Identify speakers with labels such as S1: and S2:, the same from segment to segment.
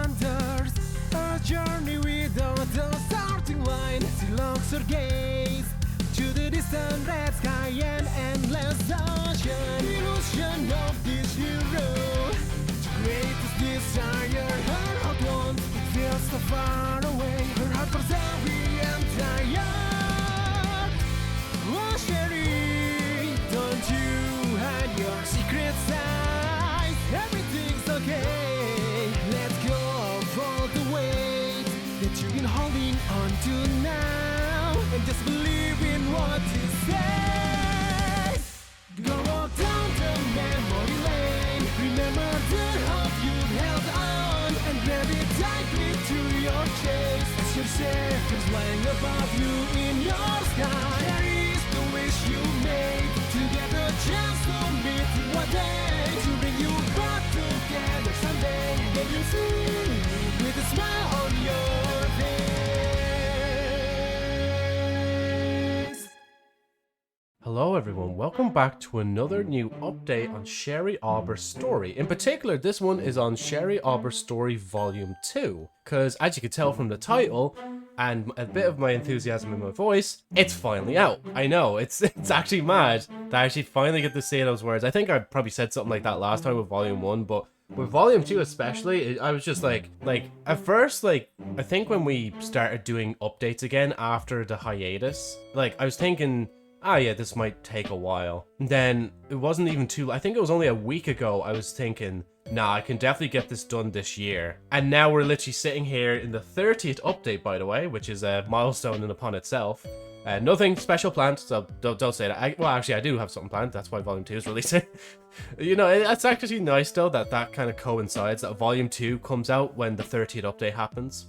S1: wonders, a journey without a starting line. She locks her gaze to the distant red sky and endless ocean. Illusion of this hero, the greatest desire her heart wants. It feels so far away, her heart was heavy and tired. Oh Sherry, don't you hide your secret side. Everything's okay. Let go of all the weight that you've been holding on to now, and just believe in what you say. Go walk down the memory lane. Remember the hope you've held on, and grab it tightly to your chest as your shadows flying above you in your sky. There is the wish you made to get a chance to meet one day, to bring you back together someday. Then you see with a smile on your face.
S2: Hello everyone, welcome back to another new update on Sherry Aweber's story. In particular, this one is on Sherry Aweber's story volume 2, because as you can tell from the title and a bit of my enthusiasm in my voice, it's finally out. I know, it's actually mad that I actually finally get to say those words. I think I probably said something like that last time with volume 1, but with volume 2 especially, I was just like at first, I think when we started doing updates again after the hiatus, I was thinking, ah yeah, this might take a while. And then it wasn't even I think it was only a week ago I was thinking, nah, I can definitely get this done this year. And now we're literally sitting here in the 30th update, by the way, which is a milestone in upon itself. Nothing special planned, so don't say that. Well, actually, I do have something planned. That's why Volume 2 is releasing. You know, it's actually nice, though, that kind of coincides, that Volume 2 comes out when the 30th update happens.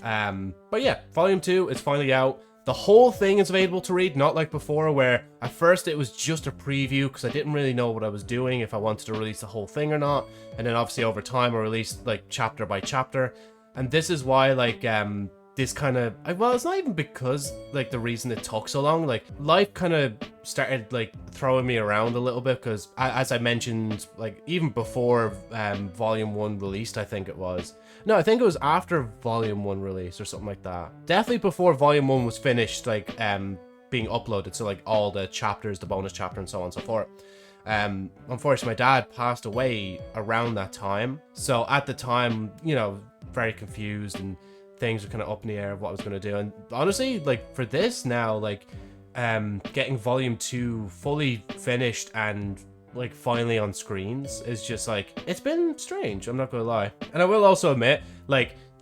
S2: But yeah, Volume 2 is finally out. The whole thing is available to read, not like before, where at first it was just a preview because I didn't really know what I was doing, if I wanted to release the whole thing or not. And then obviously over time I released chapter by chapter. And this is why this kind of, well, it's not even because the reason it took so long. Life kind of started throwing me around a little bit, because as I mentioned, even before volume 1 released, I think it was. No, I think it was after volume 1 release or something like that. Definitely before volume 1 was finished being uploaded, so all the chapters, the bonus chapter and so on and so forth. Unfortunately, my dad passed away around that time, so at the time, you know, very confused, and things were kind of up in the air of what I was going to do. And honestly, for this now, getting volume 2 fully finished and finally on screens is just it's been strange, I'm not gonna lie. And I will also admit,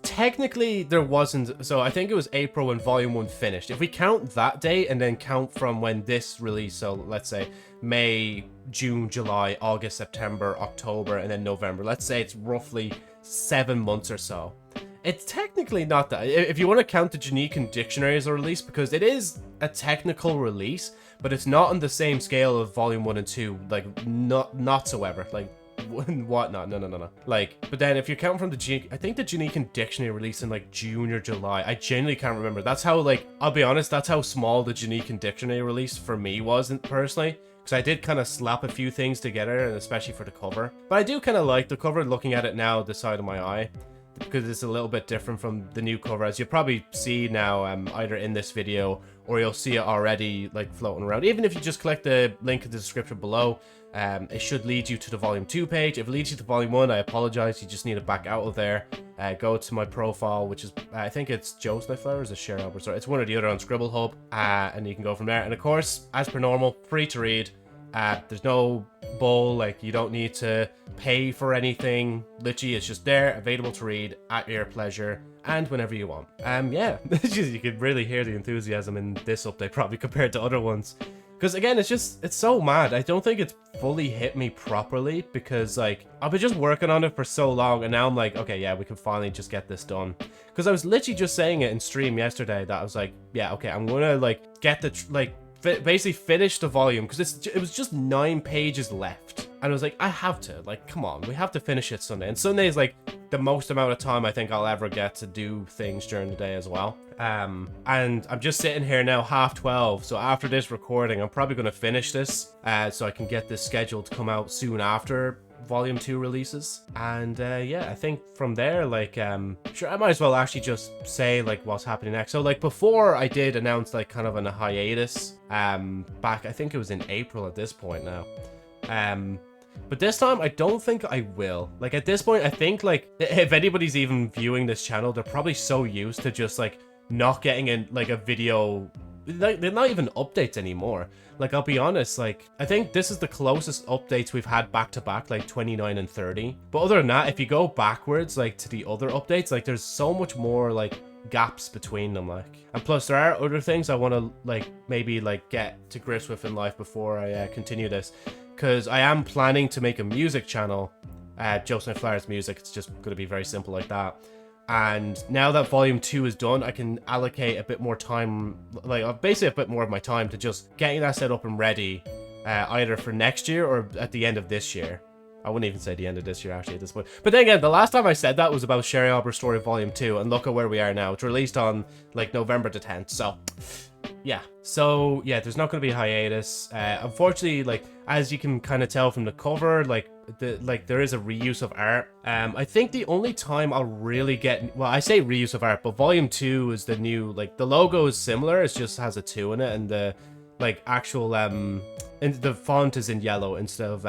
S2: technically there wasn't, so I think it was April when volume 1 finished. If we count that date and then count from when this released, so let's say May, June, July, August, September, October, and then November, let's say it's roughly 7 months or so. It's technically not that, if you want to count the Janican Dictionary as a release, because it is a technical release, but it's not on the same scale of volume 1 and 2, not whatsoever, whatnot, no. But then if you count from I think the Janican Dictionary released in June or July. I genuinely can't remember. That's how I'll be honest, that's how small the Janican Dictionary release for me wasn't personally. Because I did kind of slap a few things together, and especially for the cover. But I do kind of like the cover, looking at it now, the side of my eye, because it's a little bit different from the new cover, as you'll probably see now, either in this video or you'll see it already floating around. Even if you just click the link in the description below, it should lead you to the volume 2 page. If it leads you to volume 1, I apologize, you just need to back out of there. Go to my profile, which is, I think it's Josephnite Flyer, or is it Sherry Aweber? Sorry, it's one or the other on Scribble Hub, and you can go from there. And of course, as per normal, free to read. There's no bull, you don't need to pay for anything. Literally, it's just there, available to read at your pleasure and whenever you want. Yeah, you can really hear the enthusiasm in this update probably compared to other ones. Because again, it's so mad. I don't think it's fully hit me properly, because I've been just working on it for so long, and now I'm okay, yeah, we can finally just get this done. Because I was literally just saying it in stream yesterday that I was yeah, okay, I'm gonna get the basically finish the volume, because it was just 9 pages left. And I was I have to, come on, we have to finish it Sunday. And Sunday is the most amount of time I think I'll ever get to do things during the day as well. And I'm just sitting here now 12:30, so after this recording I'm probably going to finish this, so I can get this scheduled to come out soon after volume 2 releases. And yeah, I think from there, like, sure, I might as well actually just say like what's happening next. So like before, I did announce like kind of on a hiatus back, I think it was in April at this point now. But this time, I don't think I will. Like, at this point, I think, like, if anybody's even viewing this channel, they're probably so used to just, like, not getting in, like, a video. Like, they're not even updates anymore. Like, I'll be honest, like, I think this is the closest updates we've had back-to-back, like, 29 and 30. But other than that, if you go backwards, like, to the other updates, like, there's so much more, like, gaps between them, like. And plus, there are other things I want to, like, maybe, like, get to grips with in life before I continue this. Because I am planning to make a music channel, Josephnite Flyer's music. It's just going to be very simple like that. And now that volume 2 is done, I can allocate a bit more time, like basically a bit more of my time to just getting that set up and ready, either for next year or at the end of this year. I wouldn't even say the end of this year actually at this point. But then again, the last time I said that was about Sherry Aweber Story Volume 2, and look at where we are now. It's released on like November the 10th, so yeah. So yeah, there's not going to be a hiatus. Unfortunately, like as you can kind of tell from the cover, like there is a reuse of art. I think the only time I'll really get, well, I say reuse of art, but Volume 2 is the new, like the logo is similar, it just has a 2 in it, and the like actual and the font is in yellow instead of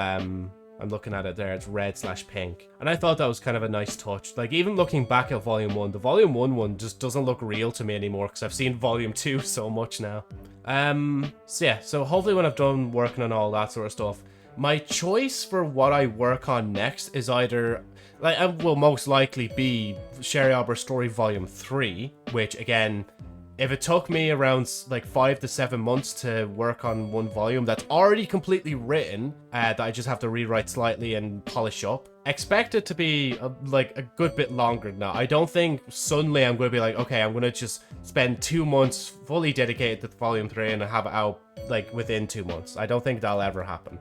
S2: I'm looking at it there, it's red/pink. And I thought that was kind of a nice touch. Like, even looking back at Volume 1, the Volume 1 one just doesn't look real to me anymore because I've seen Volume 2 so much now. So yeah, so hopefully when I've done working on all that sort of stuff, my choice for what I work on next is either, like, it will most likely be Sherry Aweber Story Volume 3, which, again, if it took me around like 5 to 7 months to work on one volume that's already completely written, that I just have to rewrite slightly and polish up, expect it to be like a good bit longer than that. I don't think suddenly I'm going to be like, okay, I'm going to just spend 2 months fully dedicated to volume 3 and have it out like within 2 months. I don't think that'll ever happen.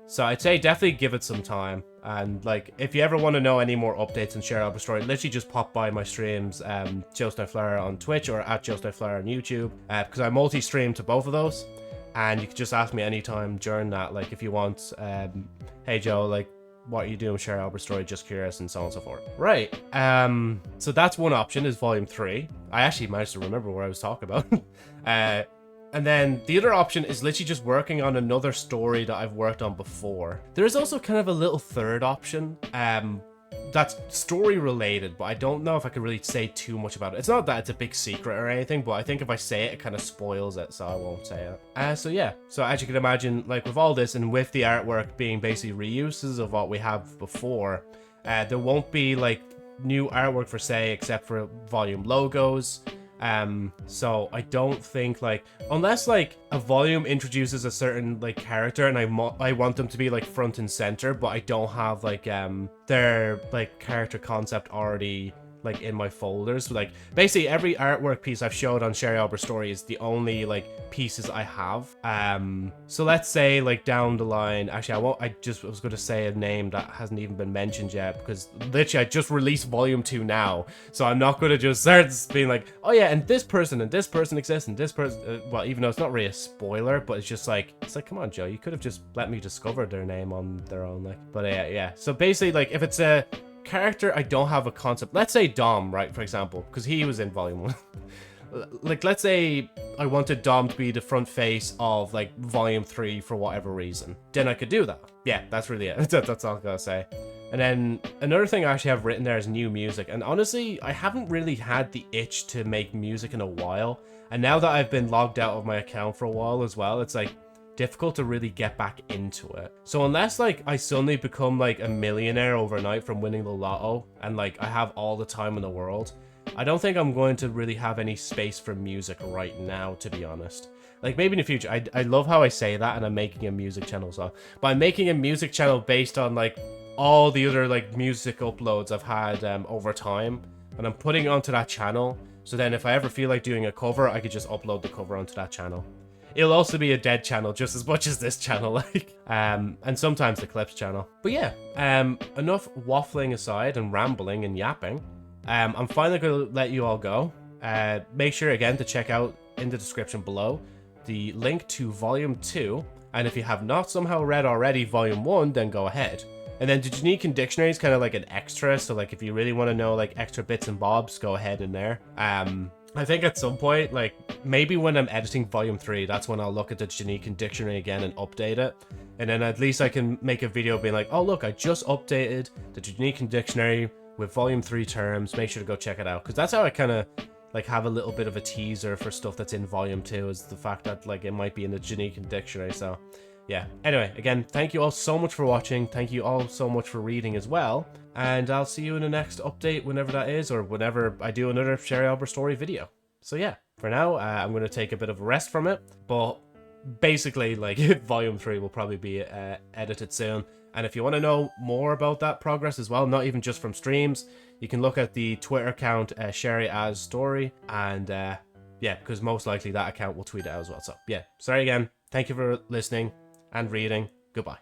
S2: So I'd say definitely give it some time. And like, if you ever want to know any more updates on Sherry Aweber Story, literally just pop by my streams, JosephniteFlyer on Twitch or at JosephniteFlyer on YouTube, because I multi-stream to both of those. And you can just ask me anytime during that, like if you want, hey Joe, like, what are you doing with Sherry Aweber Story? Just curious, and so on and so forth. Right. So that's one option, is volume 3. I actually managed to remember what I was talking about. And then the other option is literally just working on another story that I've worked on before. There is also kind of a little third option, that's story related, but I don't know if I can really say too much about it. It's not that it's a big secret or anything, but I think if I say it, it kind of spoils it, so I won't say it. So yeah, so as you can imagine, like with all this and with the artwork being basically reuses of what we have before, there won't be like new artwork for say, except for volume logos. So I don't think, like, unless like a volume introduces a certain like character and I want them to be like front and center, but I don't have like their like character concept already like in my folders. Like basically every artwork piece I've showed on Sherry Aweber Story is the only like pieces I have. So let's say like down the line, actually I was going to say a name that hasn't even been mentioned yet, because literally I just released volume 2 now, so I'm not going to just start being like, oh yeah, and this person exists and this person, well, even though it's not really a spoiler, but it's just like, it's like, come on Joe, you could have just let me discover their name on their own, like. But yeah, so basically like if it's a character I don't have a concept, let's say Dom, right, for example, because he was in volume 1. Like, let's say I wanted Dom to be the front face of like volume 3 for whatever reason, then I could do that. Yeah, that's really it. That's all I gotta say. And then another thing I actually have written there is new music, and honestly I haven't really had the itch to make music in a while, and now that I've been logged out of my account for a while as well, it's like difficult to really get back into it. So unless like I suddenly become like a millionaire overnight from winning the lotto and like I have all the time in the world, I don't think I'm going to really have any space for music right now, to be honest. Like maybe in the future. I love how I say that and I'm making a music channel, so, but I'm making a music channel based on like all the other like music uploads I've had over time, and I'm putting it onto that channel, so then if I ever feel like doing a cover, I could just upload the cover onto that channel. It'll also be a dead channel just as much as this channel, like, and sometimes the clips channel. But yeah, enough waffling aside and rambling and yapping. I'm finally going to let you all go. Make sure again to check out in the description below the link to volume 2. And if you have not somehow read already volume 1, then go ahead. And then the Janikin Dictionary is kind of like an extra, so like if you really want to know like extra bits and bobs, go ahead in there. I think at some point, like maybe when I'm editing volume 3, that's when I'll look at the Janikin Dictionary again and update it. And then at least I can make a video being like, oh look, I just updated the Janikin Dictionary with volume 3 terms. Make sure to go check it out. Because that's how I kind of like have a little bit of a teaser for stuff that's in volume 2, is the fact that like it might be in the Janikin Dictionary. So yeah, anyway, again, thank you all so much for watching. Thank you all so much for reading as well. And I'll see you in the next update, whenever that is, or whenever I do another Sherry Aweber story video. So yeah, for now, I'm going to take a bit of a rest from it. But basically, like, volume 3 will probably be edited soon. And if you want to know more about that progress as well, not even just from streams, you can look at the Twitter account, Sherry As Story. And yeah, because most likely that account will tweet it out as well. So yeah, sorry again. Thank you for listening and reading. Goodbye.